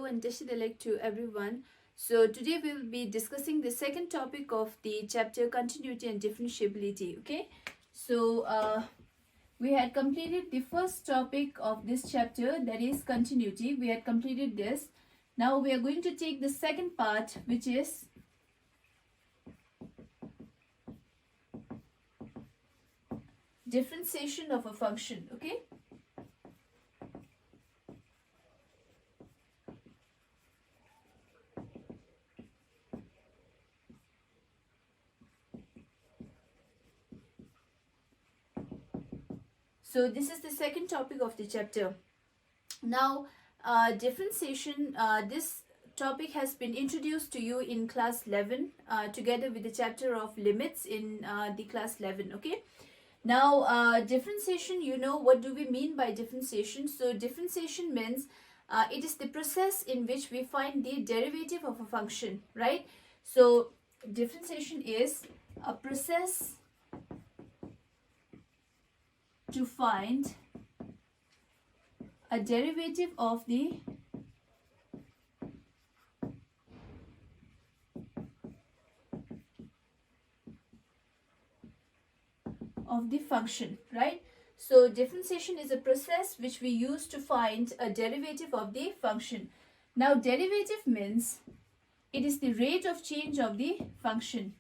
and Teshidalek to everyone. So today we will be discussing the second topic of the chapter continuity and differentiability. Okay, so we had completed the first topic of this chapter, that is continuity. We had completed this. Now we are going to take the second part, which is differentiation of a function. Okay. So this is the second topic of the chapter. Now, differentiation, this topic has been introduced to you in class 11 together with the chapter of limits in the class 11. Okay. Now, differentiation, you know, what do we mean by differentiation? So differentiation means it is the process in which we find the derivative of a function, right? So differentiation is a process to find a derivative of the function, right? So differentiation is a process which we use to find a derivative of the function. Now derivative means it is the rate of change of the function.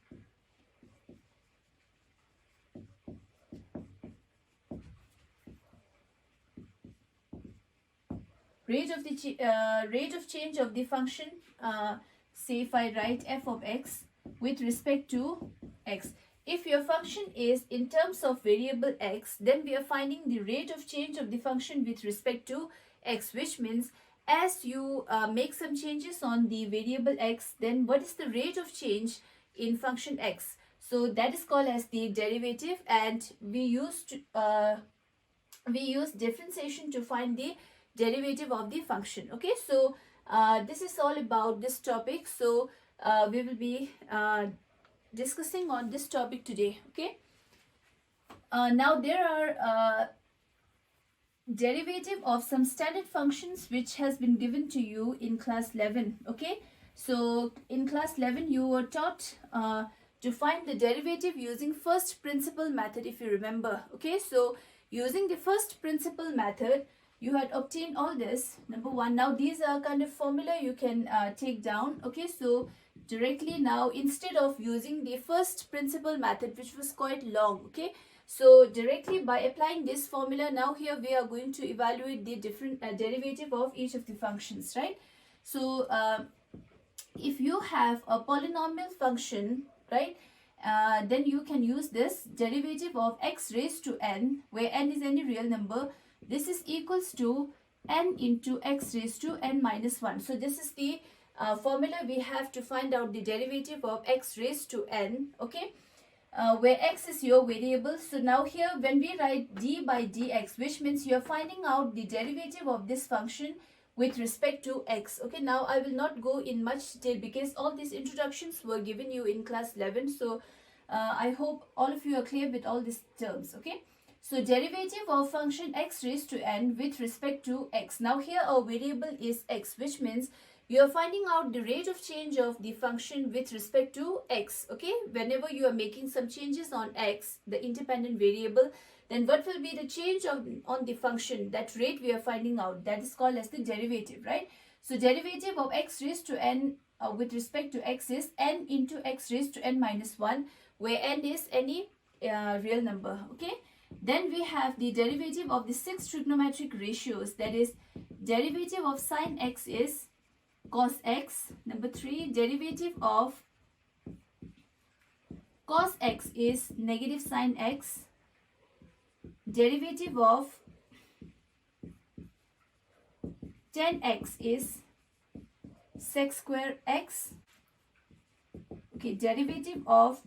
Rate of change of the function, say if I write f of x with respect to x. If your function is in terms of variable x, then we are finding the rate of change of the function with respect to x, which means as you make some changes on the variable x, then what is the rate of change in function x? So that is called as the derivative, and we use differentiation to find the derivative of the function. Okay, so this is all about this topic. So we will be discussing on this topic today. Okay, now there are derivative of some standard functions which has been given to you in class 11. Okay, so in class 11 you were taught to find the derivative using first principle method, if you remember. Okay, so using the first principle method, you had obtained all this. Number one, now these are kind of formula you can take down. Okay, so directly now, instead of using the first principle method, which was quite long, okay, so directly by applying this formula, now here we are going to evaluate the different derivative of each of the functions, right? So if you have a polynomial function, right, then you can use this derivative of x raised to n, where n is any real number. This is equals to n into x raised to n minus 1. So this is the formula we have to find out the derivative of x raised to n, okay, where x is your variable. So now here when we write d by dx, which means you are finding out the derivative of this function with respect to x. Okay, now I will not go in much detail because all these introductions were given you in class 11. So I hope all of you are clear with all these terms. Okay, so derivative of function x raised to n with respect to x. Now here our variable is x, which means you are finding out the rate of change of the function with respect to x. Okay, whenever you are making some changes on x, the independent variable, then what will be the change on the function? That rate we are finding out, that is called as the derivative, right? So derivative of x raised to n with respect to x is n into x raised to n minus 1, where n is any real number. Okay, then we have the derivative of the 6 trigonometric ratios, that is derivative of sine x is cos x. Number 3, derivative of cos x is negative sine x. Derivative of tan x is sec square x. Okay, derivative of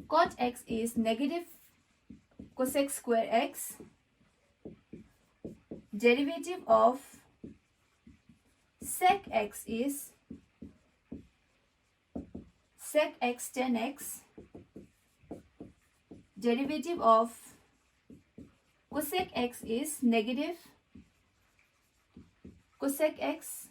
cot x is negative cosec square x. Derivative of sec x is sec x tan x. Derivative of cosec x is negative cosec x,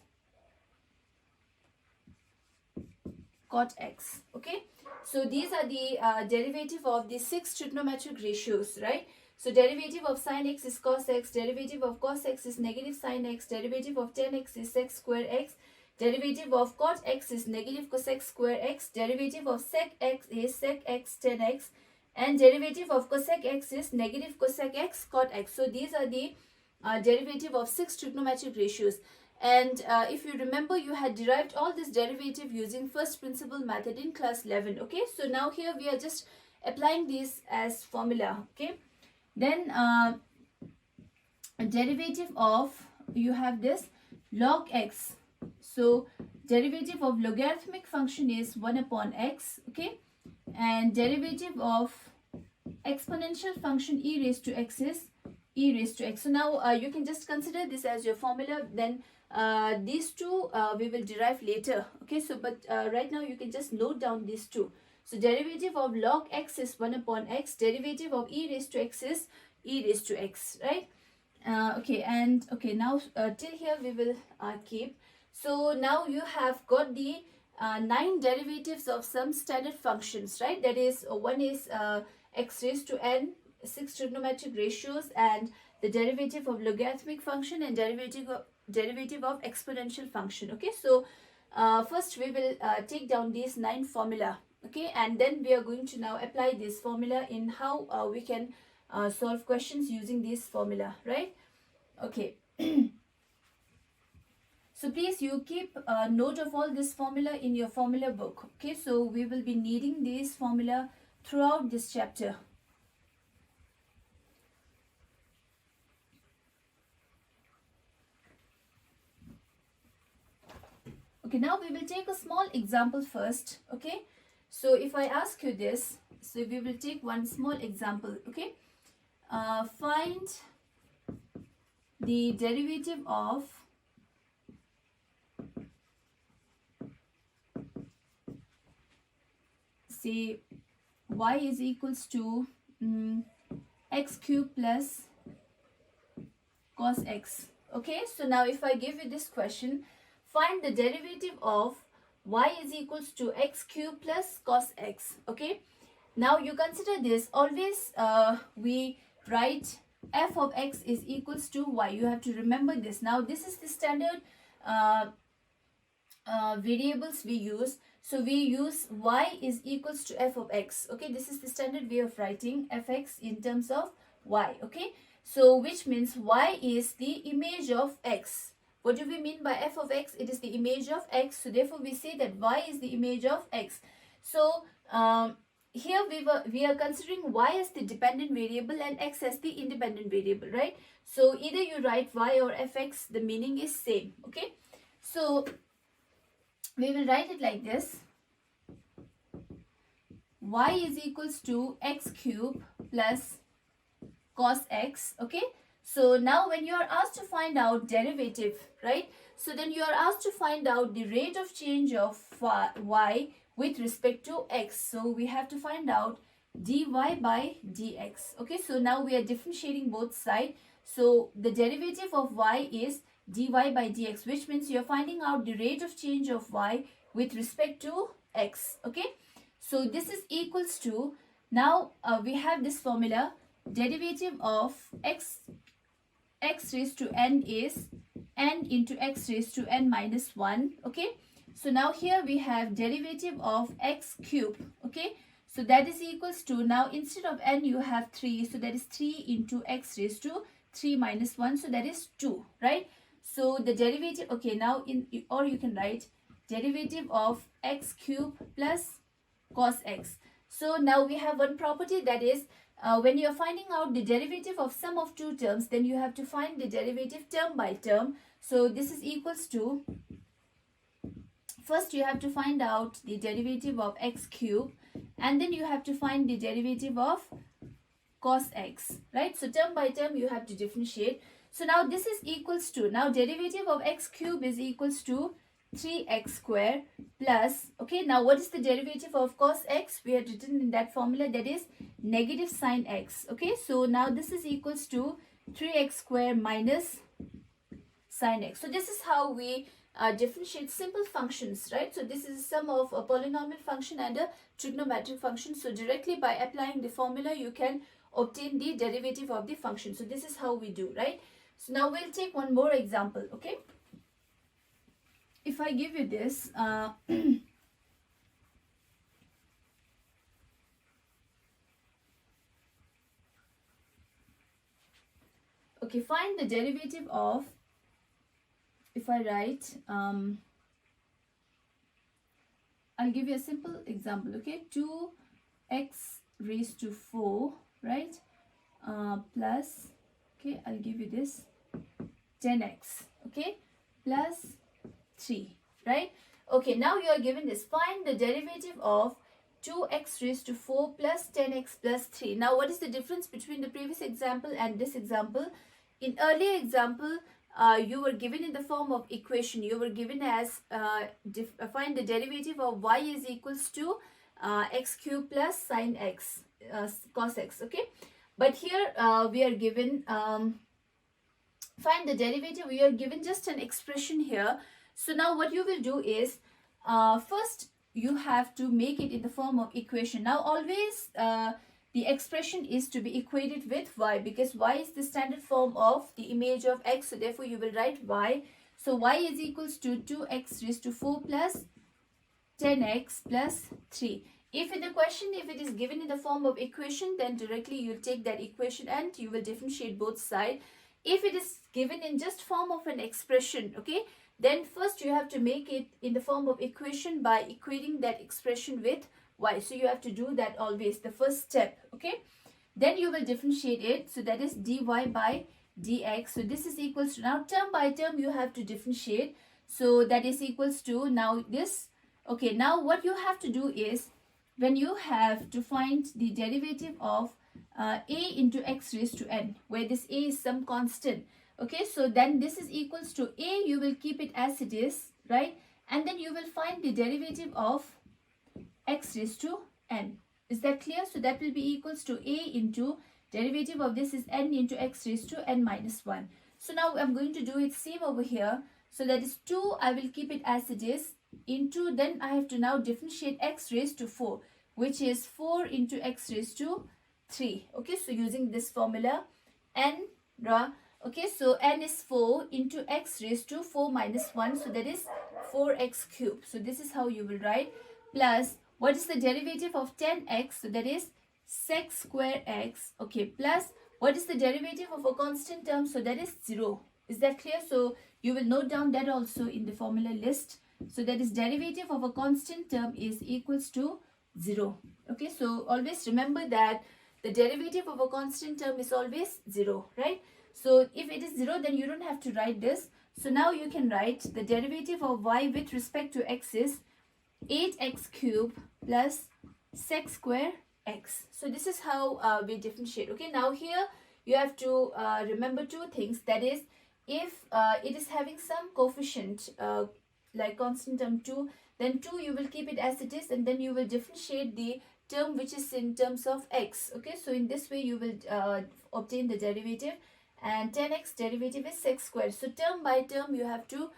cot x. Okay, so these are the derivative of the 6 trigonometric ratios, right? So derivative of sine x is cos x, derivative of cos x is negative sine x, derivative of tan x is sec square x, derivative of cot x is negative cosec square x, derivative of sec x is sec x tan x, and derivative of cosec x is negative cosec x cot x. So these are the derivative of 6 trigonometric ratios. And if you remember, you had derived all this derivative using first principle method in class 11. Okay, so now here we are just applying this as formula. Okay, then derivative of, you have this log x. So derivative of logarithmic function is 1 upon x. Okay, and derivative of exponential function e raised to x is e raised to x. So now you can just consider this as your formula. Then these two we will derive later. Okay, so but right now you can just note down these two. So derivative of log x is 1 upon x, derivative of e raised to x is e raised to x, right? Okay, and okay, now till here we will keep. So now you have got the 9 derivatives of some standard functions, right? That is, one is x raised to n, 6 trigonometric ratios, and the derivative of logarithmic function, and derivative of exponential function. Okay, so first we will take down these 9 formula. Okay, and then we are going to now apply this formula in how we can solve questions using this formula, right? Okay. So please you keep note of all this formula in your formula book. Okay, so we will be needing this formula throughout this chapter. Okay, now we will take a small example first. Okay, so if I ask you this, so we will take one small example. Okay, find the derivative of say y is equals to x cube plus cos x. Okay, so now if I give you this question, find the derivative of y is equals to x cube plus cos x. Okay, now you consider this, always we write f of x is equals to y. You have to remember this. Now this is the standard variables we use. So we use y is equals to f of x. Okay, this is the standard way of writing fx in terms of y. Okay, so which means y is the image of x. What do we mean by f of x? It is the image of x. So therefore we say that y is the image of x. So here we are considering y as the dependent variable and x as the independent variable, right? So either you write y or fx, the meaning is same. Okay, so we will write it like this: y is equals to x cube plus cos x. Okay, so now when you are asked to find out derivative, right, so then you are asked to find out the rate of change of y with respect to x. So we have to find out dy by dx. Okay, so now we are differentiating both sides. So the derivative of y is dy by dx, which means you are finding out the rate of change of y with respect to x. Okay, so this is equals to, now we have this formula, derivative of x raised to n is n into x raised to n minus 1. Okay, so now here we have derivative of x cube. Okay, so that is equals to, now instead of n you have 3, so that is 3 into x raised to 3 minus 1, so that is 2, right? So the derivative, okay, now or you can write derivative of x cube plus cos x. So now we have one property, that is when you are finding out the derivative of sum of two terms, then you have to find the derivative term by term. So this is equals to, first you have to find out the derivative of x cube, and then you have to find the derivative of cos x, right? So term by term you have to differentiate. So now this is equals to, now derivative of x cube is equals to 3x square plus, okay, now what is the derivative of cos x? We had written in that formula, that is negative sine x. Okay, so now this is equals to 3x square minus sine x. So this is how we differentiate simple functions, right? So this is a sum of a polynomial function and a trigonometric function. So directly by applying the formula, you can obtain the derivative of the function. So this is how we do, right? So now we'll take one more example, okay? If I give you this, okay, find the derivative of, if I write, I'll give you a simple example, okay? 2x raised to 4, right? Plus, okay, I'll give you this 10x, okay? Plus 3, right? Okay, now you are given this. Find the derivative of 2x raised to 4 plus 10x plus 3. Now, what is the difference between the previous example and this example? In earlier example, you were given in the form of equation. You were given as find the derivative of y is equals to x cube plus sine x cos x, okay? But here we are given find the derivative. We are given just an expression here. So now what you will do is first you have to make it in the form of equation. Now always the expression is to be equated with y, because y is the standard form of the image of x. So therefore you will write y. So y is equals to 2x raised to 4 plus 10x plus 3. If in the question, if it is given in the form of equation, then directly you'll take that equation and you will differentiate both sides. If it is given in just form of an expression, okay, then first you have to make it in the form of equation by equating that expression with y. So you have to do that always, the first step, okay? Then you will differentiate it. So that is dy by dx. So this is equals to, now term by term you have to differentiate. So that is equals to, now this, okay, now what you have to do is, when you have to find the derivative of a into x raised to n, where this a is some constant, okay, so then this is equals to a, you will keep it as it is, right? And then you will find the derivative of x raised to n. Is that clear? So that will be equals to a into derivative of this is n into x raised to n minus 1. So now I'm going to do it same over here. So that is 2, I will keep it as it is, into, then I have to now differentiate x raised to 4, which is 4 into x raised to 3. Okay, so using this formula, n, okay, so n is 4 into x raised to 4 minus 1, so that is 4x cubed. So this is how you will write, plus what is the derivative of 10x? So that is sec square x, okay, plus what is the derivative of a constant term? So that is 0. Is that clear? So you will note down that also in the formula list. So that is derivative of a constant term is equals to 0. Okay, so always remember that the derivative of a constant term is always 0, right? So if it is 0, then you don't have to write this. So now you can write the derivative of y with respect to x is 8x cubed plus sec square x. So this is how we differentiate. Okay, now here you have to remember two things. That is, if it is having some coefficient like constant term 2, then 2 you will keep it as it is, and then you will differentiate the term which is in terms of x. Okay, so in this way you will obtain the derivative, and 10x derivative is sec square. So term by term you have to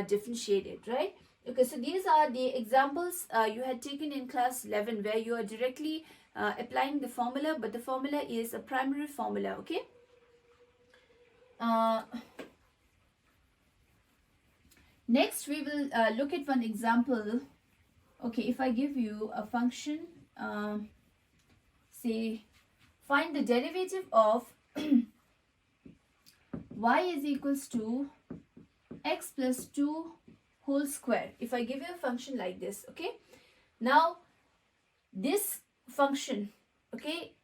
differentiate it, right? Okay, so these are the examples you had taken in class 11, where you are directly applying the formula, but the formula is a primary formula. Okay, next we will look at one example. Okay, if I give you a function, say find the derivative of y is equals to x plus 2 whole square. If I give you a function like this, okay, now this function, okay,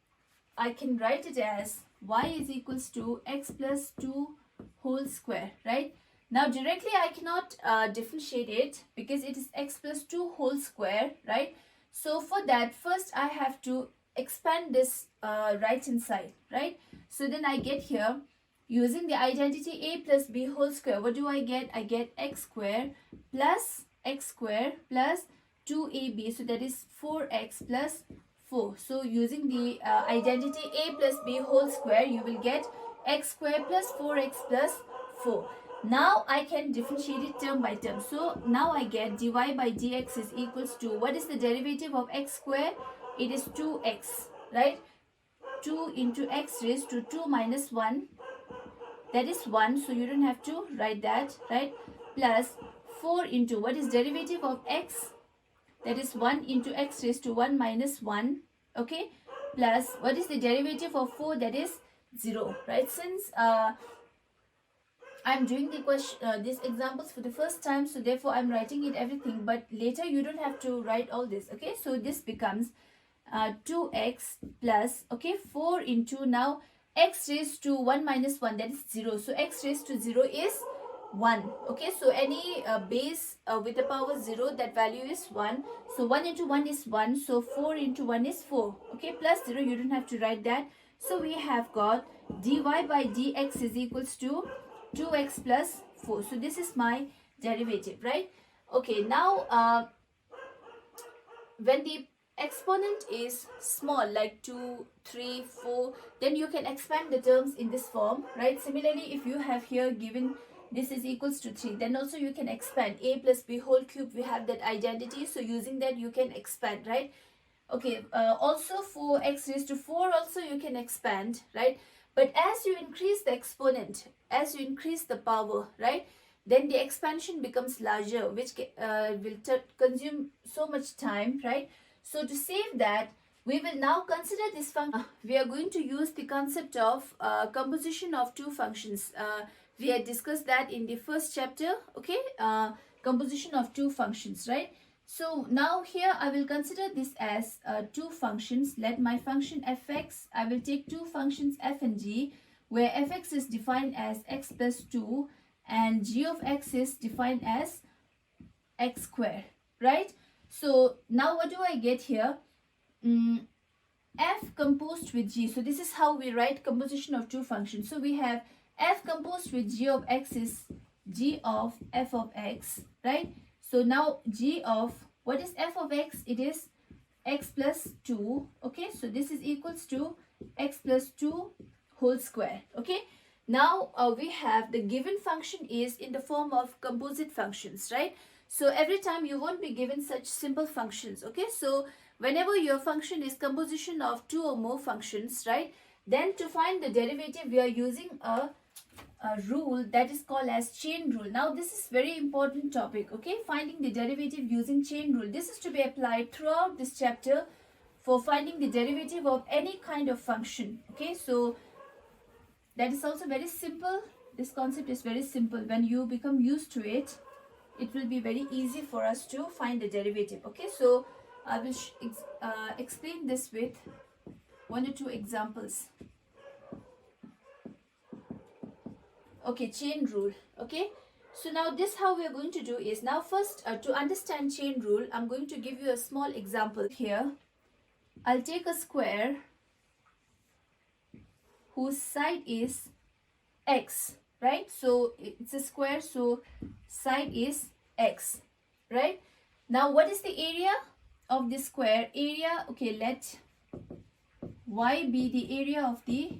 I can write it as y is equals to x plus 2 whole square, right? Now directly I cannot differentiate it because it is x plus 2 whole square, right? So for that, first I have to expand this right hand side, right? So then I get here, using the identity a plus b whole square, what do I get? I get x square plus 2ab, so that is 4x plus 4. So using the identity a plus b whole square, you will get x square plus 4x plus 4. Now I can differentiate it term by term. So now I get dy by dx is equals to, what is the derivative of x square? It is 2x, right? 2 into x raised to 2 minus 1, that is 1, so you don't have to write that, right? Plus 4 into, what is derivative of x? That is 1 into x raised to 1 minus 1, okay? Plus, what is the derivative of 4? That is 0, right? Since I'm doing the question, these examples for the first time, so therefore I'm writing it everything, but later you don't have to write all this, okay? So this becomes 2x plus, okay, 4 into, now x raised to 1 minus 1, that is 0. So x raised to 0 is 1, okay? So any base with the power 0, that value is 1. So 1 into 1 is 1. So 4 into 1 is 4, okay? Plus 0, you don't have to write that. So we have got dy by dx is equals to 2x plus 4. So this is my derivative, right? Okay, now when the exponent is small, like 2, 3, 4, then you can expand the terms in this form, right? Similarly, if you have here given this is equals to 3, then also you can expand a plus b whole cube. We have that identity, so using that you can expand, right? Okay, also for x raised to 4 also you can expand, right? But as you increase the exponent, as you increase the power, right, then the expansion becomes larger, which will consume so much time, right? So to save that, we will now consider this function. We are going to use the concept of composition of two functions. We had discussed that in the first chapter, okay? Composition of two functions, right? So now here I will consider this as two functions. Let my function fx, I will take two functions f and g, where fx is defined as x plus 2 and g of x is defined as x square, right? So now what do I get here? F composed with g. So this is how we write composition of two functions. So we have f composed with g of x is g of f of x, right? So now g of, what is f of x? It is x plus 2, okay? So this is equals to x plus 2 whole square, okay? Now we have the given function is in the form of composite functions, right? So every time you won't be given such simple functions, okay? So whenever your function is composition of two or more functions, right, then to find the derivative we are using a rule that is called as chain rule. Now this is very important topic, okay? Finding the derivative using chain rule. This is to be applied throughout this chapter for finding the derivative of any kind of function, okay? So that is also very simple. This concept is very simple. When you become used to it, it will be very easy for us to find the derivative, okay? So I will explain this with one or two examples. Okay, chain rule, okay? So now this how we are going to do is, now first to understand chain rule, I'm going to give you a small example here. I'll take a square whose side is x, right? So it's a square, so side is x, right? Now what is the area of this square? Area, okay, let y be the area of the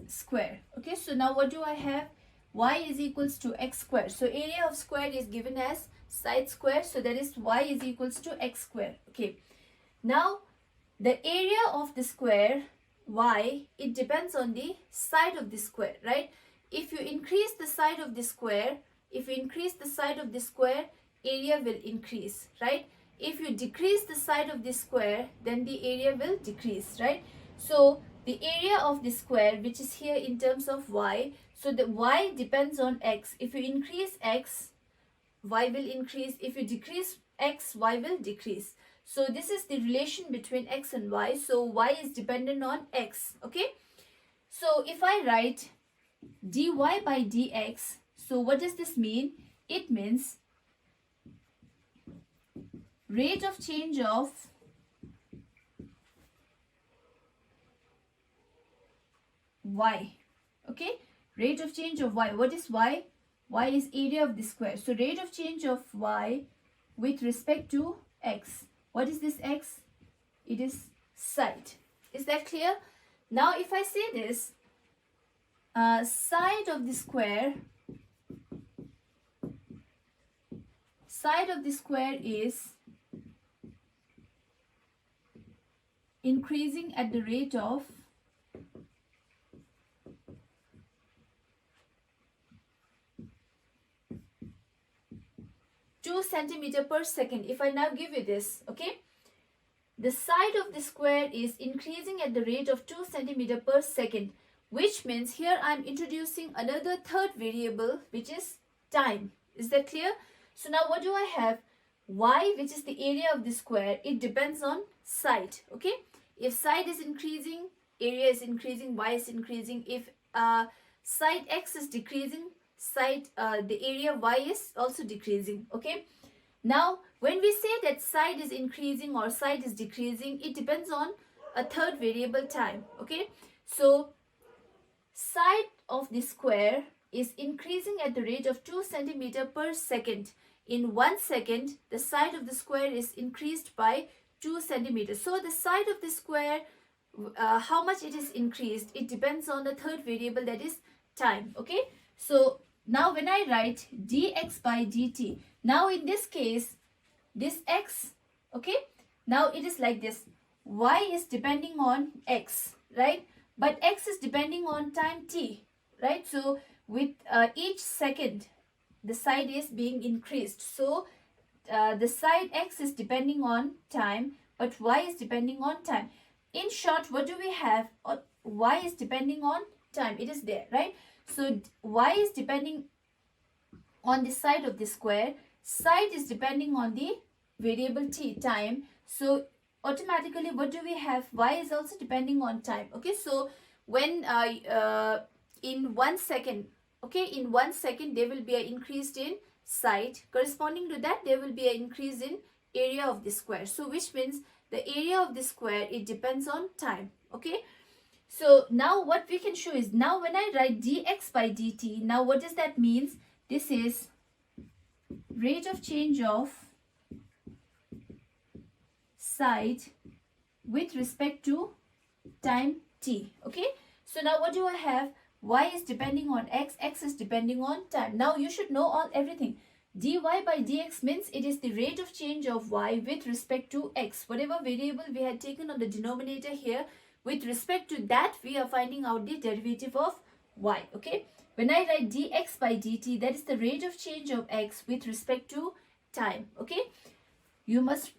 square, okay? So now what do I have? Y is equals to x square. So area of square is given as side square, so that is y is equals to x square, okay? Now the area of the square y, it depends on the side of the square, right? If you increase the side of the square, area will increase, right? If you decrease the side of the square, then the area will decrease, right? So the area of the square, which is here in terms of y, so the y depends on x. If you increase x, y will increase. If you decrease x, y will decrease. So this is the relation between x and y. So y is dependent on x, okay? So if I write dy by dx, so what does this mean? It means rate of change of y, okay? Rate of change of y. What is y? Y is area of the square. So rate of change of y with respect to x. What is this x? It is side. Is that clear? Now if I say this, side of the square is increasing at the rate of 2 centimeter per second. If I now give you this, okay, the side of the square is increasing at the rate of 2 centimeter per second, which means here I'm introducing another third variable, which is time. Is that clear? So now what do I have? Y, which is the area of the square, it depends on side. Okay, if side is increasing, area is increasing, y is increasing. If side x is decreasing, side the area y is also decreasing. Okay, now when we say that side is increasing or side is decreasing, it depends on a third variable, time. Okay, so side of the square is increasing at the rate of 2 centimeter per second. In 1 second, the side of the square is increased by 2 centimeters. So the side of the square, how much it is increased, it depends on the third variable, that is time. Okay, so now when I write dx by dt, now in this case, this x, okay, now it is like this. Y is depending on x, right? But x is depending on time t, right? So with each second, the side is being increased. So the side x is depending on time, but y is depending on time. In short, what do we have? Y is depending on time. It is there, right? So y is depending on the side of the square. Side is depending on the variable t, time. So automatically, what do we have? Y is also depending on time. Okay, so when in 1 second, okay, in 1 second there will be an increase in side. Corresponding to that, there will be an increase in area of the square. So which means the area of the square, it depends on time. Okay, so now what we can show is, now when I write dx by dt, now what does that mean? This is rate of change of side with respect to time t. Okay, so now what do I have? Y is depending on x, x is depending on time. Now you should know everything. Dy by dx means it is the rate of change of y with respect to x. Whatever variable we had taken on the denominator here, with respect to that, we are finding out the derivative of y. Okay, when I write dx by dt, that is the rate of change of x with respect to time. Okay, you must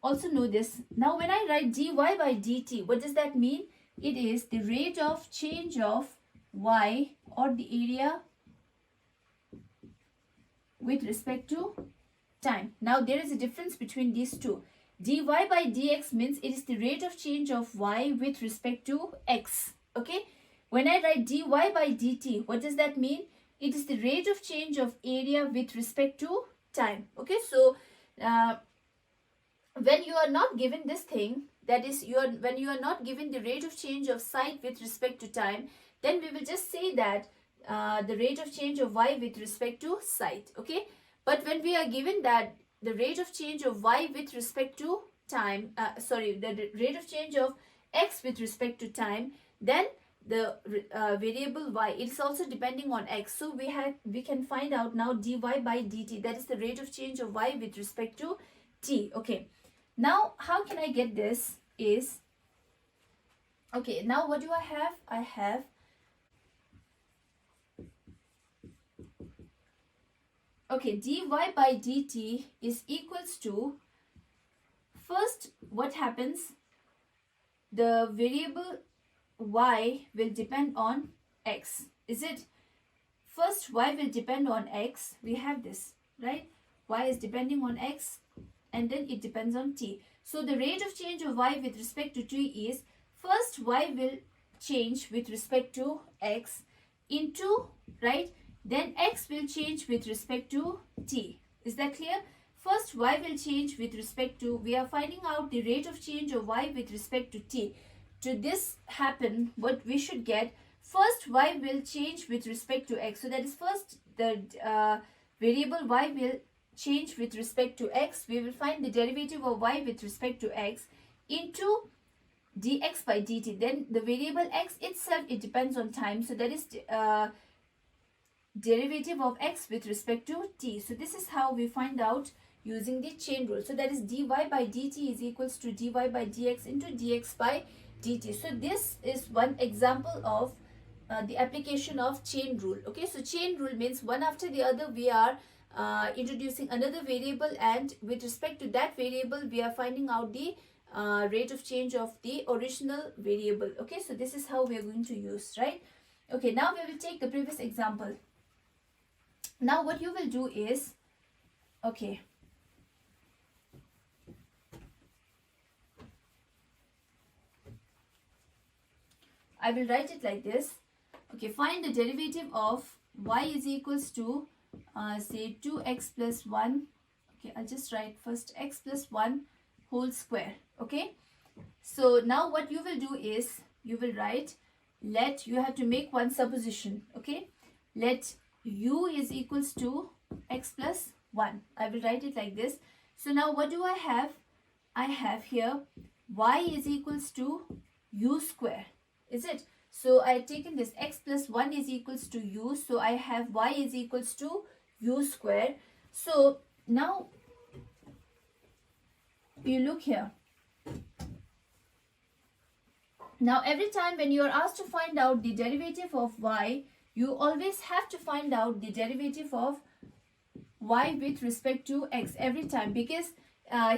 also know this. Now when I write dy by dt, what does that mean? It is the rate of change of y, or the area, with respect to time. Now there is a difference between these two. Dy by dx means it is the rate of change of y with respect to x. Okay, when I write dy by dt, what does that mean? It is the rate of change of area with respect to time. Okay, so when you are not given this thing, that is, when you are not given the rate of change of side with respect to time, then we will just say that the rate of change of y with respect to side. Okay, but when we are given that the rate of change of y with respect to time, the rate of change of x with respect to time, then the variable y, it is also depending on x. So we can find out now dy by dt, that is the rate of change of y with respect to t. Okay, now how can I get this? Is, okay, now what do I have? I have okay, dy by dt is equals to, first what happens, the variable y will depend on x. Is it? First y will depend on x. We have this, right? Y is depending on x, and then it depends on t. So the rate of change of y with respect to t is, first y will change with respect to x into, right? Then x will change with respect to t. Is that clear? First y will change with respect to, we are finding out the rate of change of y with respect to t. To this happen, what we should get, first y will change with respect to x. So that is, first the variable y will change with respect to x. We will find the derivative of y with respect to x into dx by dt. Then the variable x itself, it depends on time, so that is derivative of x with respect to t. So this is how we find out using the chain rule. So that is dy by dt is equals to dy by dx into dx by dt. So this is one example of the application of chain rule. Okay, so chain rule means one after the other we are introducing another variable, and with respect to that variable we are finding out the rate of change of the original variable. Okay, so this is how we are going to use, right? Okay, now we will take the previous example. Now what you will do is, okay, I will write it like this. Okay, find the derivative of y is equals to say 2x plus 1. Okay, I'll just write first x plus 1 whole square. Okay, so now what you will do is you will write, you have to make one supposition. Okay, let u is equals to x plus 1. I will write it like this. So now what do I have? I have here y is equals to u square. Is it? So I have taken this x plus 1 is equals to u. So I have y is equals to u square. So now you look here. Now every time when you are asked to find out the derivative of y, you always have to find out the derivative of y with respect to x every time, because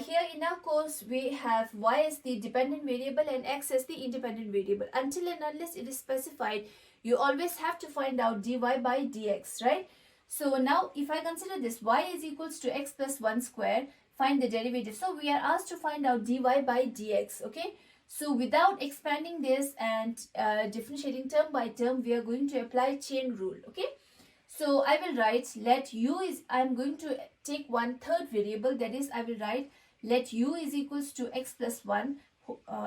here in our course we have y as the dependent variable and x as the independent variable. Until and unless it is specified, you always have to find out dy by dx, right? So now if I consider this y is equals to x plus 1 square, find the derivative. So we are asked to find out dy by dx. Okay, so without expanding this and differentiating term by term, we are going to apply chain rule. Okay, so I will write let u is, I am going to take one third variable, that is I will write let u is equals to x plus 1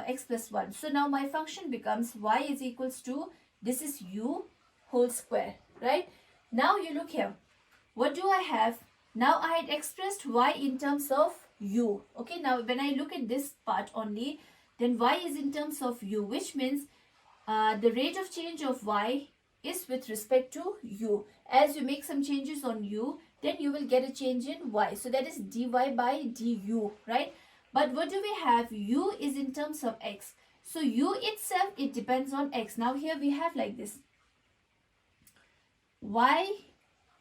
x plus 1. So now my function becomes y is equals to, this is u whole square, right? Now you look here, what do I have? Now I had expressed y in terms of u. Okay, now when I look at this part only, then y is in terms of u, which means the rate of change of y is with respect to u. As you make some changes on u, then you will get a change in y. So that is dy by du, right? But what do we have? U is in terms of x. So u itself, it depends on x. Now here we have like this. Y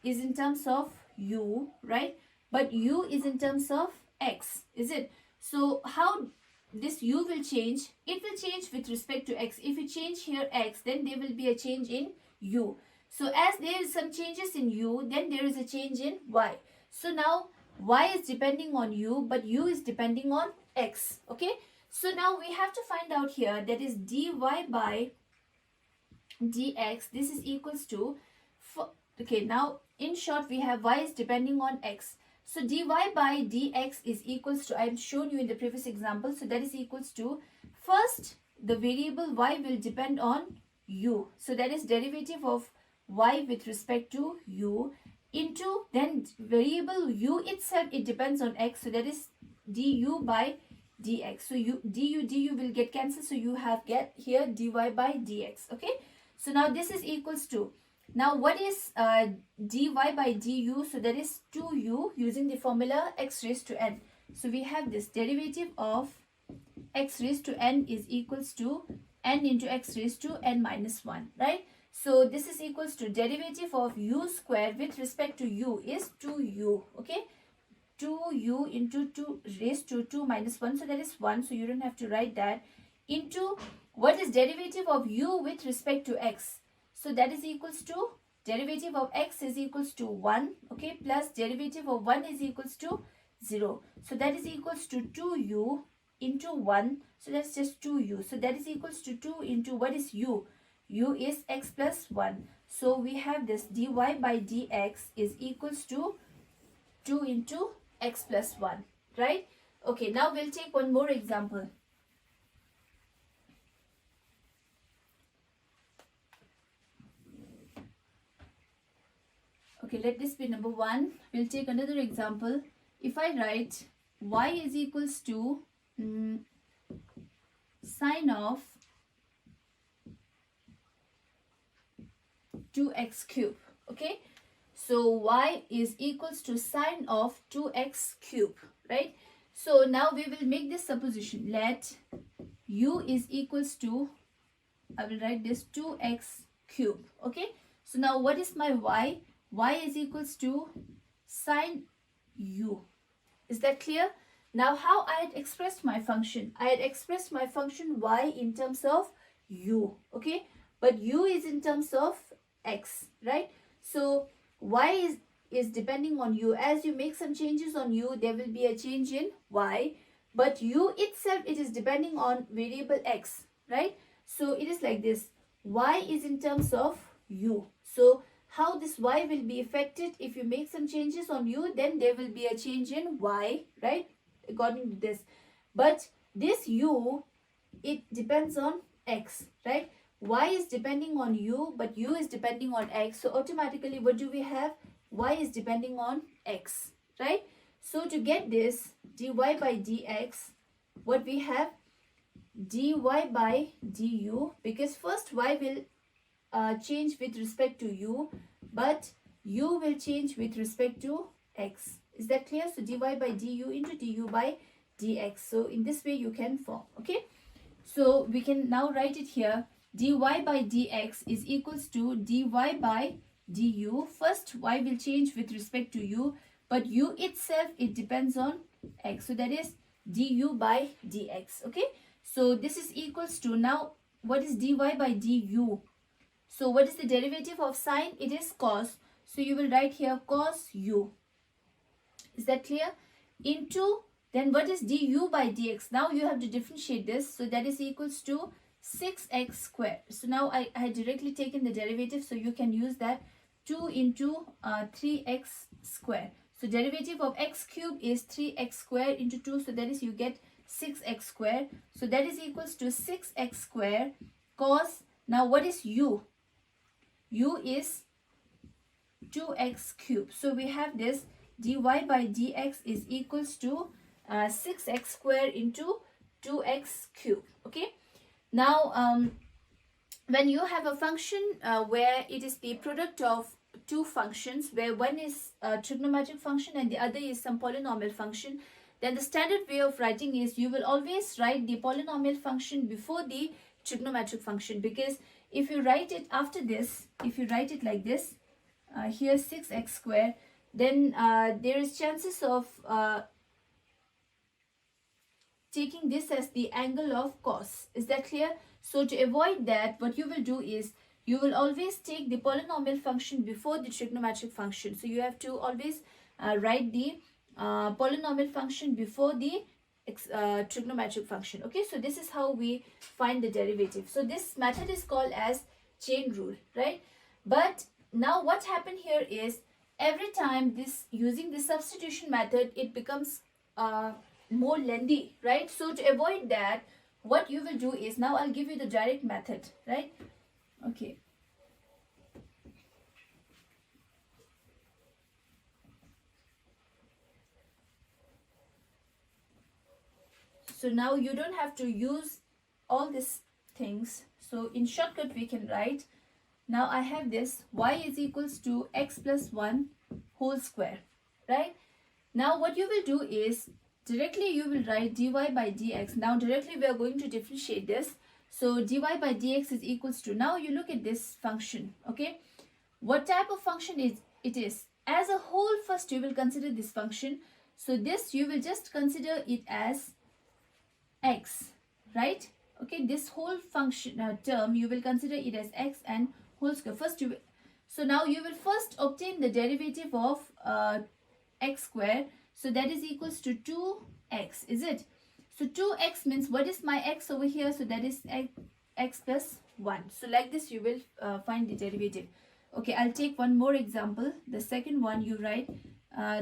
is in terms of u, right? But u is in terms of x, is it? So how this u will change? It will change with respect to x. If you change here x, then there will be a change in u. So as there is some changes in u, then there is a change in y. So now y is depending on u, but u is depending on x. Okay, so now we have to find out here, that is dy by dx, this is equals to, okay, now in short we have y is depending on x. So dy by dx is equals to, I have shown you in the previous example, so that is equals to, first the variable y will depend on u. So that is derivative of y with respect to u into, then variable u itself, it depends on x. So that is du by dx. So du will get cancelled. So you have get here dy by dx. Okay. So now this is equals to, now what is dy by du? So that is 2u using the formula x raised to n. So we have this derivative of x raised to n is equals to n into x raised to n minus 1, right? So this is equals to derivative of u square with respect to u is 2u, okay? 2u into 2 raised to 2 minus 1, so that is 1, so you don't have to write that, into what is derivative of u with respect to x? So that is equals to, derivative of x is equals to 1, okay, plus derivative of 1 is equals to 0. So that is equals to 2u into 1, so that's just 2u. So that is equals to 2 into what is u? U is x plus 1. So we have this dy by dx is equals to 2 into x plus 1, right? Okay, now we'll take one more example. Okay, let this be number 1. We'll take another example. If I write y is equals to sine of 2x cube. Okay, so y is equals to sine of 2x cube, right? So now we will make this supposition. Let u is equals to, I will write this 2x cube. Okay, so now what is my y? Y is equals to sine u. Is that clear? Now how I had expressed my function? I had expressed my function y in terms of u. Okay, but u is in terms of x, right? So y is depending on u. As you make some changes on u, there will be a change in y, but u itself, it is depending on variable x, right? So it is like this, y is in terms of u. So how this y will be affected? If you make some changes on u, then there will be a change in y, right, according to this. But this u, it depends on x, right? Y is depending on u, but u is depending on x. So automatically, what do we have? Y is depending on x, right? So to get this dy by dx, what we have? Dy by du, because first y will change with respect to u, but u will change with respect to x. Is that clear? So dy by du into du by dx. So in this way you can form. Okay, so we can now write it here. Dy by dx is equals to dy by du. First y will change with respect to u, but u itself, it depends on x. So that is du by dx. Okay, so this is equals to, now what is dy by du? So what is the derivative of sine? It is cos. So you will write here cos u. Is that clear? Into, then what is du by dx? Now you have to differentiate this. So that is equals to 6x squared. So now I had directly taken the derivative. So you can use that, 2 into 3x squared. So derivative of x cube is 3x squared into 2. So that is, you get 6x squared. So that is equals to 6x squared cos. Now what is u? U is 2x cube. So we have this dy by dx is equals to 6x squared into 2x cube. Okay, now when you have a function where it is the product of two functions, where one is a trigonometric function and the other is some polynomial function, then the standard way of writing is you will always write the polynomial function before the trigonometric function, because if you write it after this, if you write it like this, here 6x squared, then there is chances of taking this as the angle of cos. Is that clear? So to avoid that, what you will do is you will always take the polynomial function before the trigonometric function. So you have to always write the polynomial function before the trigonometric function. Okay, so this is how we find the derivative. So this method is called as chain rule, right? But now what happened here is, every time this using the substitution method, it becomes more lengthy, right? So to avoid that, what you will do is, now I'll give you the direct method, right? Okay, so now you don't have to use all these things. So in shortcut we can write, now I have this y is equals to x plus 1 whole square, right? Now what you will do is, directly you will write dy by dx. Now directly we are going to differentiate this. So dy by dx is equals to, now you look at this function. Okay, what type of function is it? Is as a whole, first you will consider this function. So this you will just consider it as x, right? Okay, this whole function term you will consider it as x and whole square. First you will, so now you will first obtain the derivative of x square. So that is equals to 2x, is it? So 2x means, what is my x over here? So that is x plus 1. So like this you will find the derivative. Okay, I'll take one more example. The second one you write,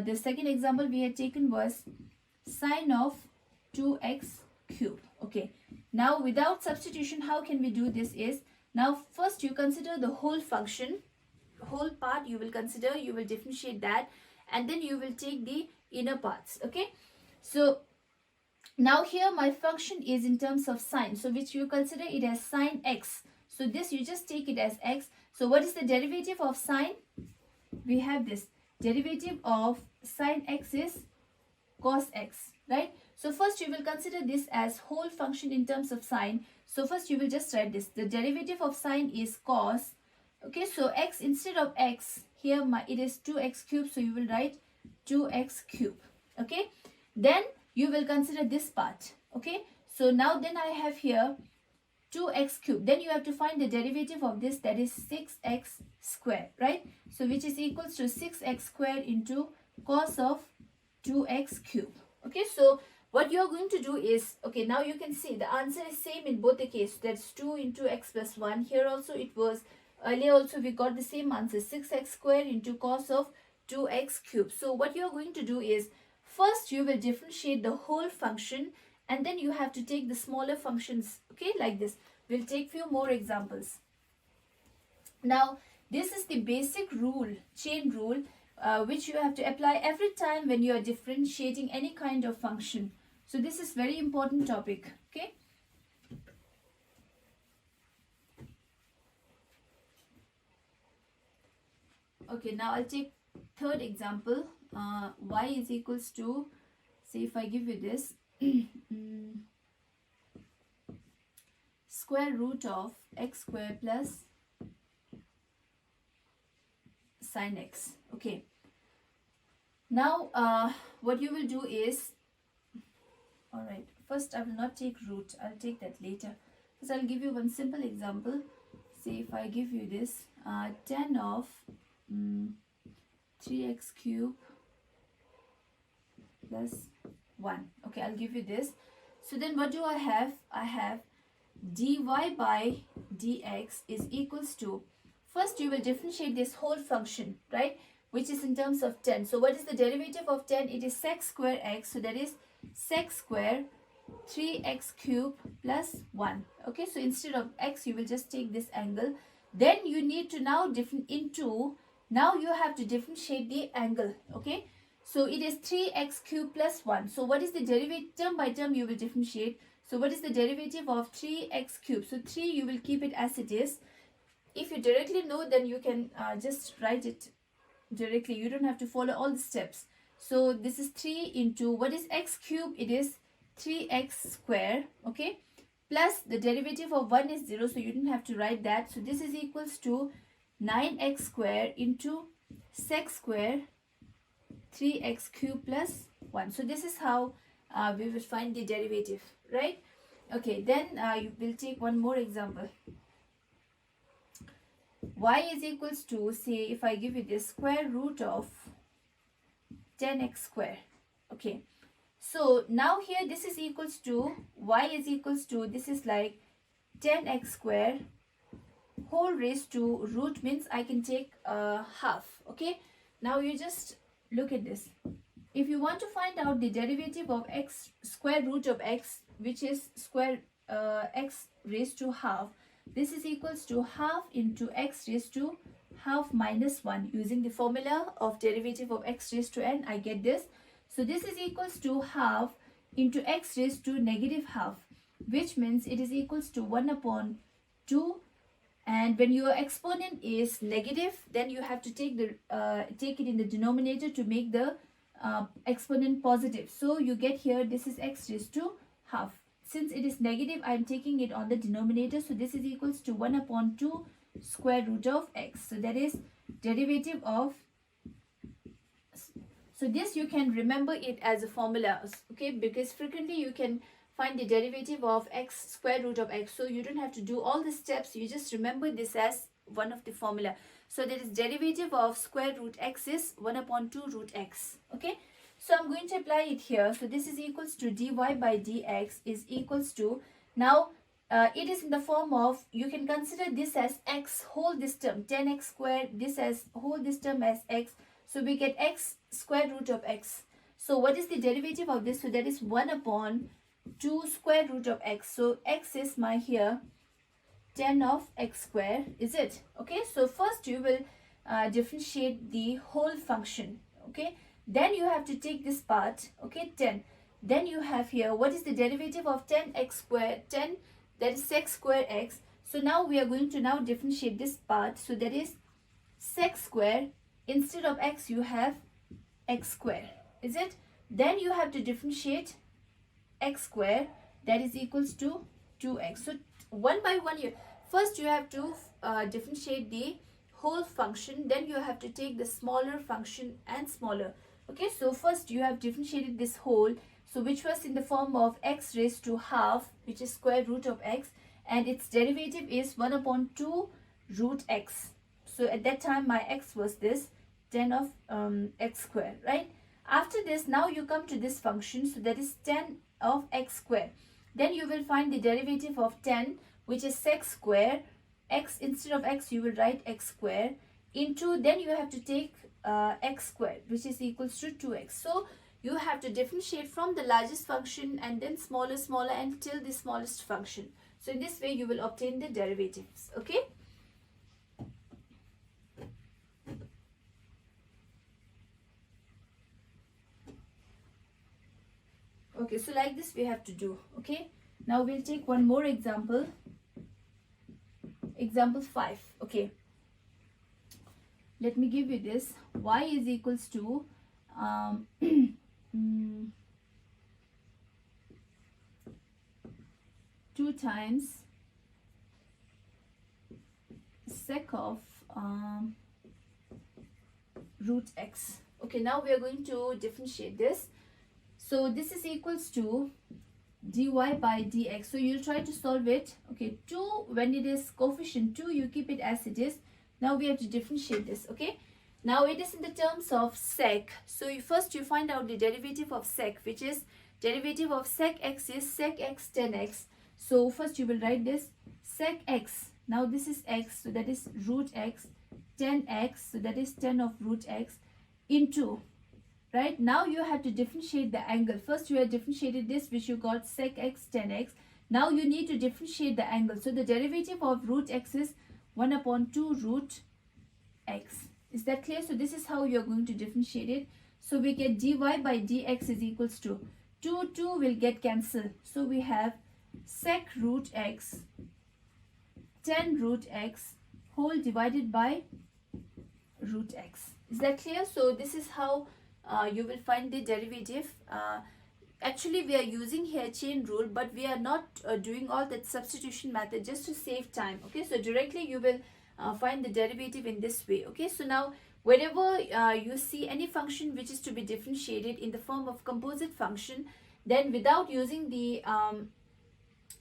the second example we had taken was sine of 2x cube. Okay, now without substitution, how can we do this is, now first you consider the whole function, whole part you will consider, you will differentiate that, and then you will take the inner parts. Okay, so Now here my function is in terms of sine, so which you consider it as sine x. So this you just take it as x. So what is the derivative of sine? We have this derivative of sine x is cos x, right? So first you will consider this as whole function in terms of sine. So first you will just write this. The derivative of sine is cos. Okay, so x instead of x, here it is 2x cube. So you will write 2x cube. Okay, then you will consider this part. Okay, so now then I have here 2x cube. Then you have to find the derivative of this, that is 6x square, right? So which is equals to 6x square into cos of 2x cube. Okay, so what you are going to do is, okay, now you can see the answer is same in both the cases. That's 2 into x plus 1. Here also it was, earlier also we got the same answer, 6x square into cos of 2x cube. So what you are going to do is, first you will differentiate the whole function, and then you have to take the smaller functions, okay, like this. We'll take few more examples. Now this is the basic rule, chain rule, which you have to apply every time when you are differentiating any kind of function. So this is very important topic. Okay, okay, now I'll take third example. Y is equals to, say if I give you this square root of x square plus sine x. Okay, now what you will do is, all right, first I will not take root, I'll take that later. First I'll give you one simple example. Say if I give you this 10 of 3x cube plus 1. Okay, I'll give you this. So then what do I have? I have dy by dx is equals to, first you will differentiate this whole function, right, which is in terms of 10. So what is the derivative of 10? It is sec square x. So that is sec square 3x cube plus 1. Okay, so instead of x you will just take this angle. Then you need to now now you have to differentiate the angle. Okay, so it is 3x cube plus 1. So what is the derivative? Term by term you will differentiate. So what is the derivative of 3x cube? So 3 you will keep it as it is. If you directly know, then you can just write it directly. You don't have to follow all the steps. So this is 3 into, what is x cube? It is 3x square. Okay, plus the derivative of 1 is 0. So you don't have to write that. So this is equals to 9x square into sec square 3x cube plus 1. So this is how we will find the derivative, right? Okay, then you will take one more example. Y is equals to, say if I give you this square root of 10x square. Okay, so now here this is equals to, y is equals to, this is like 10x square whole raised to root, means I can take half. Okay, now you just look at this. If you want to find out the derivative of x, square root of x, which is square x raised to half, this is equals to half into x raised to half minus 1. Using the formula of derivative of x raised to n, I get this. So this is equals to half into x raised to negative half, which means it is equals to 1 upon 2. And when your exponent is negative, then you have to take it in the denominator to make the exponent positive. So you get here, this is x raised to half. Since it is negative, I am taking it on the denominator. So this is equals to 1 upon 2 square root of x. So that is derivative of, so this you can remember it as a formula, okay, because frequently you can find the derivative of x, square root of x. So you don't have to do all the steps. You just remember this as one of the formula. So that is derivative of square root x is 1 upon 2 root x. Okay, so I'm going to apply it here. So this is equals to dy by dx is equals to, now it is in the form of, you can consider this as x whole this term 10x square, this as whole this term as x. So we get x square root of x. So what is the derivative of this? So that is 1 upon 2 square root of x. So x is my here 10 of x square, is it? Okay, so first you will differentiate the whole function. Okay, then you have to take this part, okay, 10. Then you have here, what is the derivative of 10x square? 10, that is sec square x. So now we are going to now differentiate this part. So that is sec square, instead of x you have x square, is it? Then you have to differentiate x square, that is equals to 2x. So one by one, first you have to differentiate the whole function, then you have to take the smaller function and smaller. Okay, so first you have differentiated this whole, so which was in the form of x raised to half, which is square root of x, and its derivative is 1 upon 2 root x. So at that time my x was this 10 of x square, right? After this, now you come to this function, so that is 10 of x square. Then you will find the derivative of 10, which is sec square. X, instead of x you will write x square, into, then you have to take x squared, which is equals to 2x. So you have to differentiate from the largest function and then smaller until the smallest function. So in this way you will obtain the derivatives. Okay, okay, so like this we have to do. Okay, now we'll take one more example. Example 5. Okay, let me give you this. Y is equals to 2 times sec of root x. Okay, now we are going to differentiate this. So this is equals to dy by dx. So you'll try to solve it. Okay, 2, when it is coefficient 2, you keep it as it is. Now we have to differentiate this. Okay, now it is in the terms of sec. So first you find out the derivative of sec, which is derivative of sec x is sec x 10x. So first you will write this sec x. Now this is x, so that is root x, 10x, so that is 10 of root x, into, right? Now you have to differentiate the angle. First you have differentiated this, which you got sec x 10x. Now you need to differentiate the angle. So the derivative of root x is 1 upon 2 root x. Is that clear? So this is how you're going to differentiate it. So we get dy by dx is equals to 2 will get cancelled. So we have sec root x 10 root x whole divided by root x. Is that clear? So this is how you will find the derivative. Actually we are using here chain rule, but we are not doing all that substitution method just to save time. Okay, so directly you will find the derivative in this way. Okay, so now wherever you see any function which is to be differentiated in the form of composite function, then without using the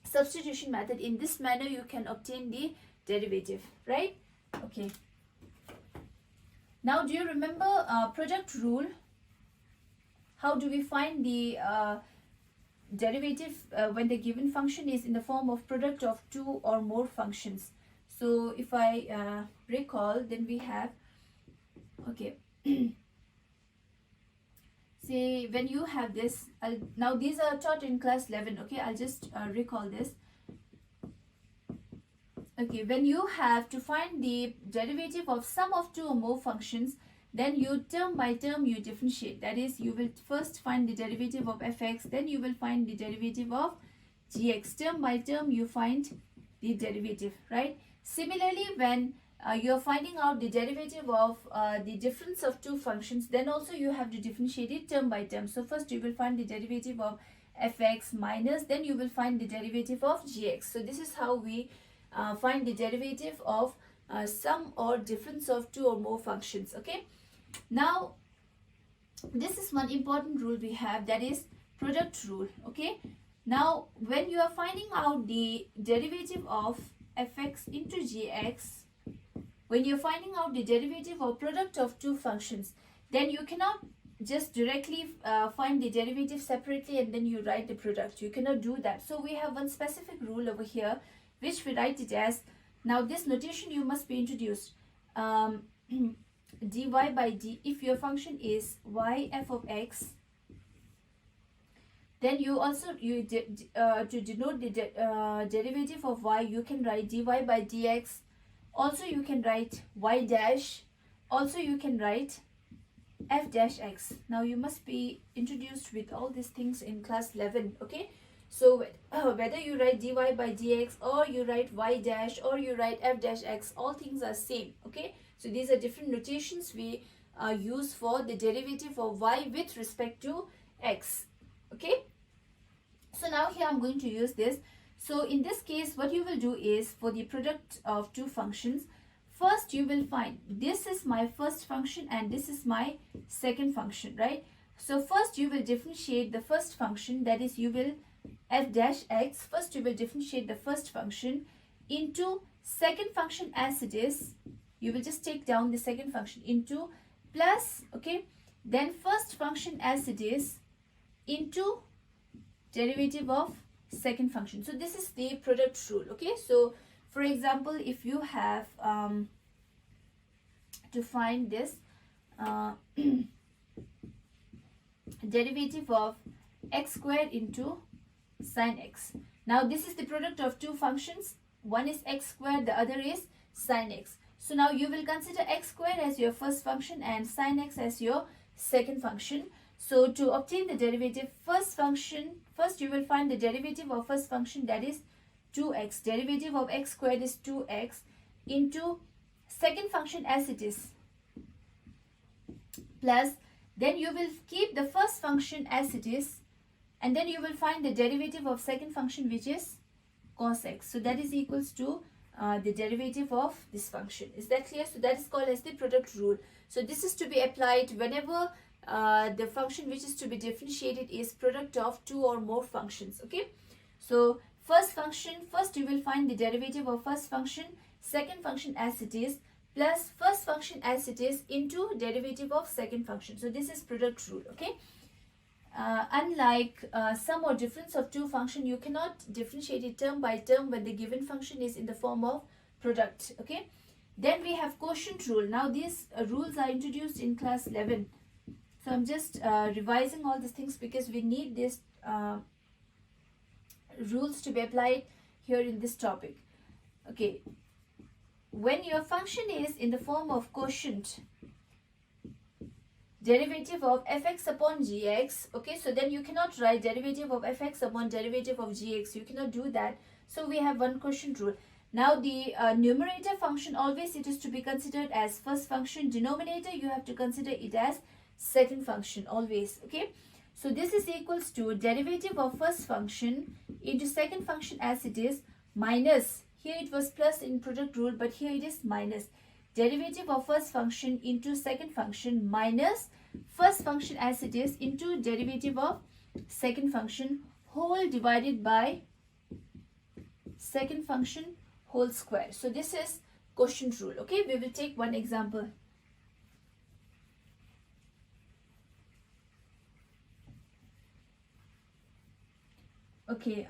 substitution method, in this manner you can obtain the derivative, right? Okay, now do you remember product rule? How do we find the derivative when the given function is in the form of product of 2 or more functions? So if I recall, then we have, okay, say when you have this, now these are taught in class 11. Okay, I'll just recall this. Okay, when you have to find the derivative of sum of 2 or more functions, then you term by term you differentiate. That is, you will first find the derivative of fx, then you will find the derivative of gx. Term by term you find the derivative, right? Similarly, when you are finding out the derivative of the difference of 2 functions, then also you have to differentiate it term by term. So first you will find the derivative of fx minus, then you will find the derivative of gx. So this is how we find the derivative of sum or difference of 2 or more functions. Okay, now this is one important rule we have, that is product rule. Okay, now when you are finding out the derivative of fx into gx, when you're finding out the derivative of product of 2 functions, then you cannot just directly find the derivative separately and then you write the product. You cannot do that. So we have one specific rule over here, which we write it as, now this notation you must be introduced, dy by d, if your function is y f of x, then you also, to denote the derivative of y, you can write dy by dx. Also you can write y dash. Also you can write f dash x. Now you must be introduced with all these things in class 11, okay? So whether you write dy by dx or you write y dash or you write f dash x, all things are same, okay? So these are different notations we use for the derivative of y with respect to x, okay? So now here I'm going to use this. So in this case, what you will do is, for the product of two functions, first you will find this is my first function and this is my second function, right? So first you will differentiate the first function, that is you will f dash x. First you will differentiate the first function into second function as it is. You will just take down the second function into plus, okay, then first function as it is into derivative of second function. So this is the product rule, okay? So for example, if you have to find this derivative of x squared into sine x. Now this is the product of two functions. One is x squared, the other is sine x. So now you will consider x squared as your first function and sine x as your second function. So to obtain the derivative, first you will find the derivative of first function, that is 2x. Derivative of x squared is 2x into second function as it is, plus then you will keep the first function as it is, and then you will find the derivative of second function, which is cos x. So that is equals to the derivative of this function. Is that clear? So that is called as the product rule. So this is to be applied whenever the function which is to be differentiated is product of two or more functions, okay? So first you will find the derivative of first function, second function as it is, plus first function as it is into derivative of second function. So this is product rule, okay? Unlike sum or difference of two functions, you cannot differentiate it term by term when the given function is in the form of product, okay? Then we have quotient rule. Now these rules are introduced in class 11. So I'm just revising all these things because we need these rules to be applied here in this topic. Okay, when your function is in the form of quotient, derivative of fx upon gx, okay, so then you cannot write derivative of fx upon derivative of gx. You cannot do that. So we have one quotient rule. Now the numerator function, always it is to be considered as first function. Denominator, you have to consider it as second function always, okay? So this is equals to derivative of first function into second function as it is, minus, here it was plus in product rule, but here it is minus, derivative of first function into second function minus first function as it is into derivative of second function whole divided by second function whole square. So this is quotient rule, okay? We will take one example. Okay,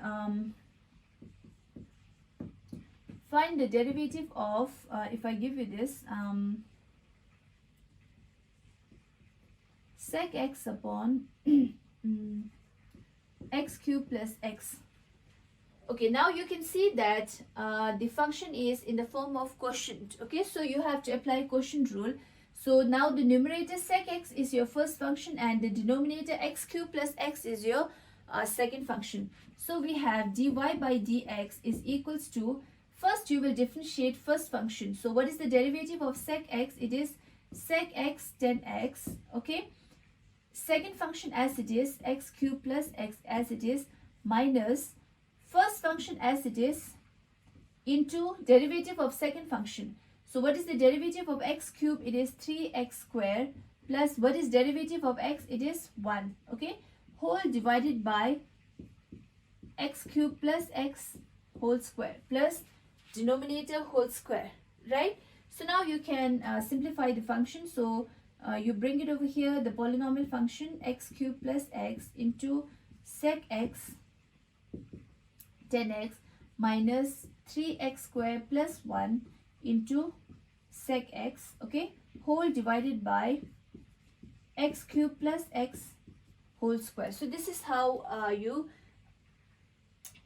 find the derivative of, if I give you this, sec x upon x cube plus x. Okay, now you can see that the function is in the form of quotient, okay? So you have to apply quotient rule. So now the numerator sec x is your first function and the denominator x cube plus x is your second function. So we have dy by dx is equals to, first you will differentiate first function. So what is the derivative of sec x? It is sec x tan x, okay? Second function as it is, x cube plus x as it is, minus first function as it is into derivative of second function. So what is the derivative of x cube? It is 3x square, plus what is derivative of x? It is 1, okay? Whole divided by x cube plus x whole square plus denominator whole square, right? So now you can simplify the function. So you bring it over here, the polynomial function x cube plus x into sec x tan x minus 3x square plus 1 into sec x, okay, whole divided by x cube plus x whole square. So this is how you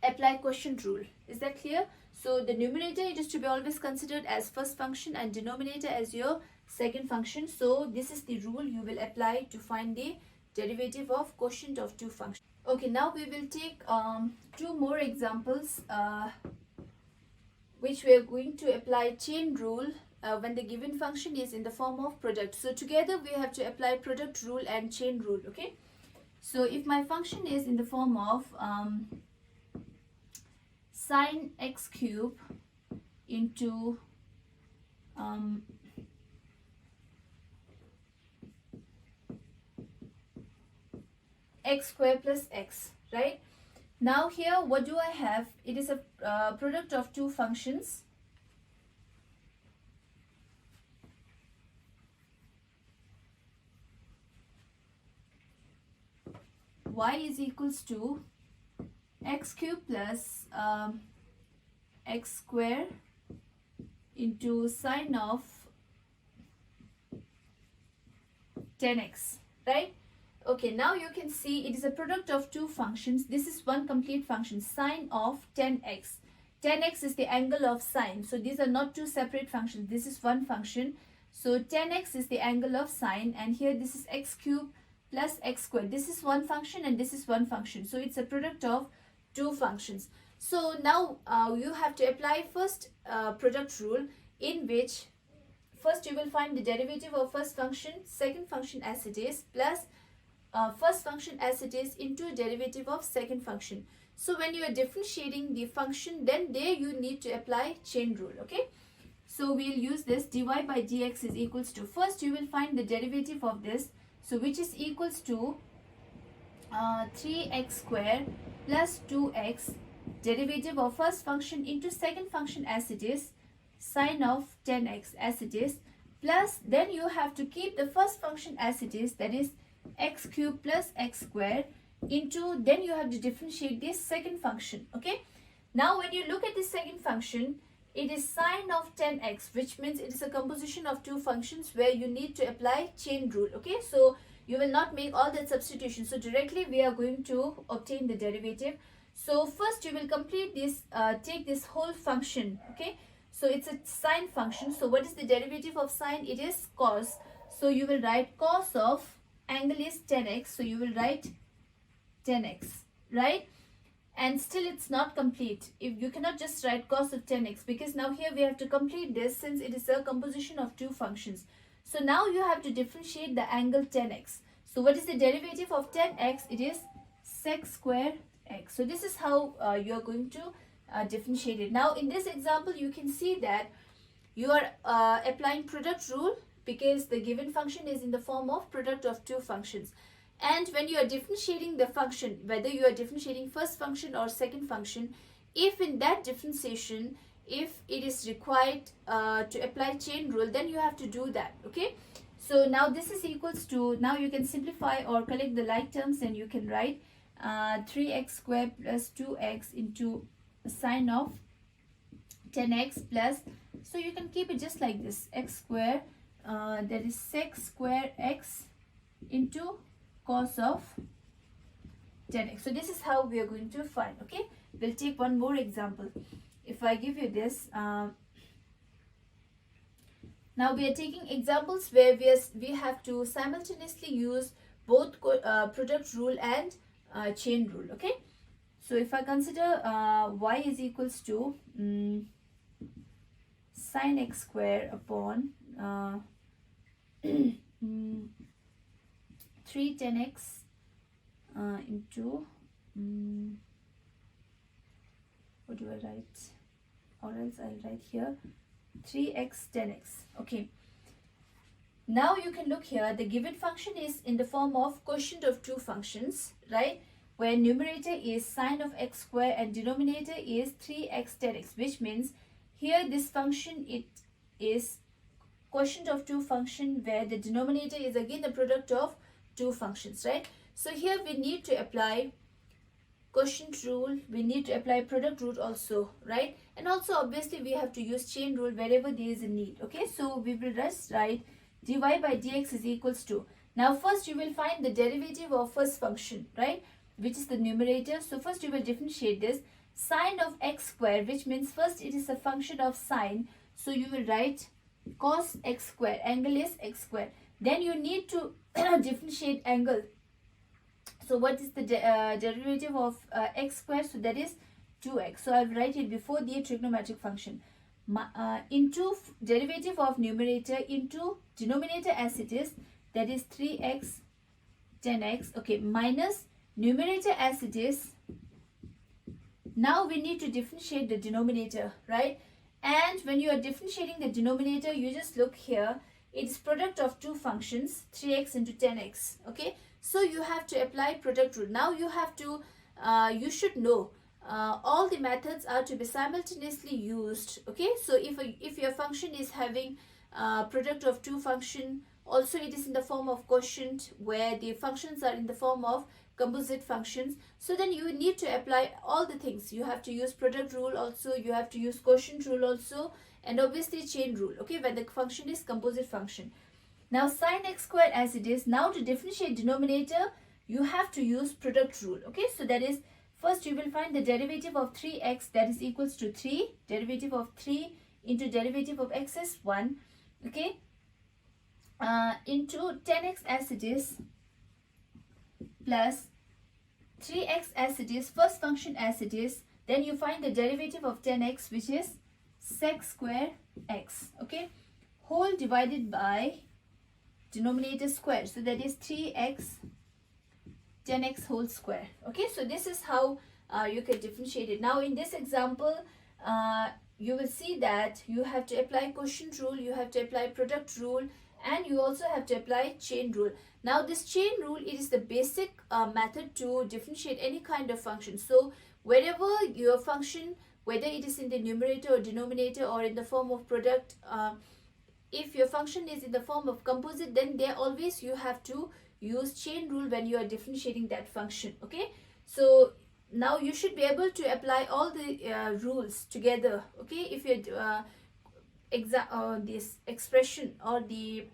apply quotient rule. Is that clear? So the numerator, it is to be always considered as first function and denominator as your second function. So this is the rule you will apply to find the derivative of quotient of two functions. Okay, now we will take two more examples which we are going to apply chain rule when the given function is in the form of product. So together we have to apply product rule and chain rule. Okay, so if my function is in the form of sine x cube into x square plus x, right? Now here what do I have? It is a product of two functions. Y is equals to x cube plus x square into sine of 10x, right? Okay, now you can see it is a product of two functions. This is one complete function, sine of 10x. 10x is the angle of sine. So these are not two separate functions. This is one function. So 10x is the angle of sine, and here this is x cube plus x squared. This is one function and this is one function. So it's a product of two functions. So now you have to apply first product rule, in which first you will find the derivative of first function, second function as it is, plus first function as it is into derivative of second function. So when you are differentiating the function, then there you need to apply chain rule. Okay, so we'll use this. Dy by dx is equals to, first you will find the derivative of this, so which is equals to 3x square plus 2x, derivative of first function into second function as it is, sine of 10x as it is, plus then you have to keep the first function as it is, that is x cube plus x square, into, then you have to differentiate this second function. Okay, now when you look at the second function, it is sine of 10x, which means it is a composition of two functions where you need to apply chain rule. Okay, so you will not make all that substitution. So directly we are going to obtain the derivative. So first you will complete this, take this whole function. Okay, so it's a sine function. So what is the derivative of sine? It is cos. So you will write cos of angle is 10x. So you will write 10x, right? And still it's not complete. If you cannot just write cos of 10x, because now here we have to complete this since it is a composition of two functions. So now you have to differentiate the angle 10x. So what is the derivative of 10x? It is sec square x. So this is how you are going to differentiate it. Now in this example you can see that you are applying product rule because the given function is in the form of product of two functions. And when you are differentiating the function, whether you are differentiating first function or second function, if in that differentiation, if it is required to apply chain rule, then you have to do that. Okay, so now this is equals to, now you can simplify or collect the like terms, and you can write 3x squared plus 2x into sine of 10x plus, so you can keep it just like this, x square, that is sec square x into cos of 10x. So this is how we are going to find. Okay, we'll take one more example. If I give you this, now we are taking examples where we have to simultaneously use both product rule and chain rule. Okay, so if I consider y is equals to sine x square upon 3 10x into what do I write, or else I'll write here 3x 10x. Okay, now you can look here, the given function is in the form of quotient of two functions, right, where numerator is sine of x square and denominator is 3x 10x, which means here this function, it is quotient of two function where the denominator is again the product of two functions, right? So here we need to apply quotient rule, we need to apply product rule also, right? And also obviously we have to use chain rule wherever there is a need. Okay, so we will just write dy by dx is equals to, now first you will find the derivative of first function, right, which is the numerator. So first you will differentiate this, sine of x square, which means first it is a function of sine. So you will write cos x square, angle is x square. Then you need to differentiate angle. So what is the derivative of x square? So that is 2x. So I'll write it before the trigonometric function. Into derivative of numerator into denominator as it is, that is 3x 10x, okay, minus numerator as it is. Now we need to differentiate the denominator, right? And when you are differentiating the denominator, you just look here. It's product of two functions, 3x into 10x, okay? So you have to apply product rule. Now you have to, you should know all the methods are to be simultaneously used, okay? So if your function is having product of two function, also it is in the form of quotient, where the functions are in the form of composite functions. So then you need to apply all the things. You have to use product rule also, you have to use quotient rule also, and obviously chain rule, okay, when the function is composite function. Now sine x squared as it is, now to differentiate denominator, you have to use product rule, okay? So that is, first you will find the derivative of 3x, that is equals to 3, derivative of 3 into derivative of x is 1, okay, into 10x as it is, plus 3x as it is, first function as it is. Then you find the derivative of 10x, which is sec square x, okay, whole divided by denominator square. So that is 3x 10x whole square, okay? So this is how you can differentiate it. Now in this example, you will see that you have to apply quotient rule, you have to apply product rule, and you also have to apply chain rule. Now this chain rule, it is the basic method to differentiate any kind of function. So wherever your function, whether it is in the numerator or denominator or in the form of product, if your function is in the form of composite, then there always you have to use chain rule when you are differentiating that function, okay? So now you should be able to apply all the rules together, okay? If you this expression or the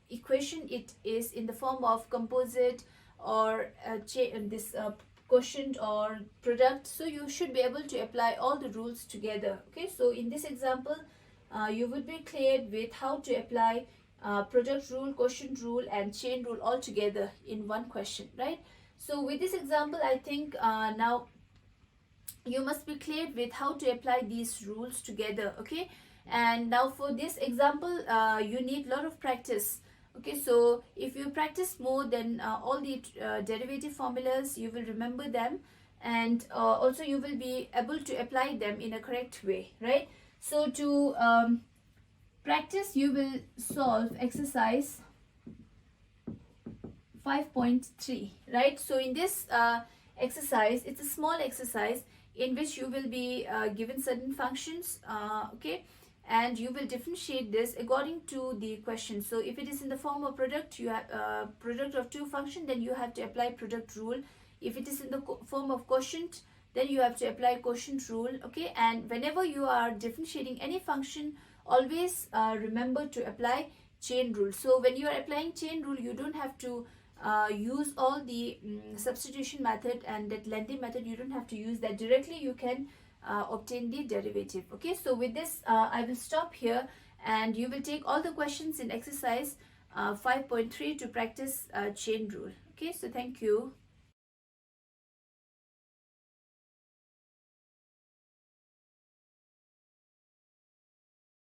equation, it is in the form of composite or this quotient or product, so you should be able to apply all the rules together, okay? So in this example, you would be cleared with how to apply product rule, quotient rule, and chain rule all together in one question, right? So with this example, I think now you must be cleared with how to apply these rules together, okay? And now for this example, you need a lot of practice, okay? So if you practice more, then all the derivative formulas, you will remember them, and also you will be able to apply them in a correct way, right? So to practice, you will solve exercise 5.3, right? So in this exercise, it's a small exercise in which you will be given certain functions, okay, and you will differentiate this according to the question. So if it is in the form of product, you have product of two functions, then you have to apply product rule. If it is in the form of quotient, then you have to apply quotient rule, okay? And whenever you are differentiating any function, always remember to apply chain rule. So when you are applying chain rule, you don't have to use all the substitution method and that lengthy method. You don't have to use that. Directly you can obtain the derivative, okay? So with this, I will stop here, and you will take all the questions in exercise 5.3 to practice chain rule, okay? So thank you.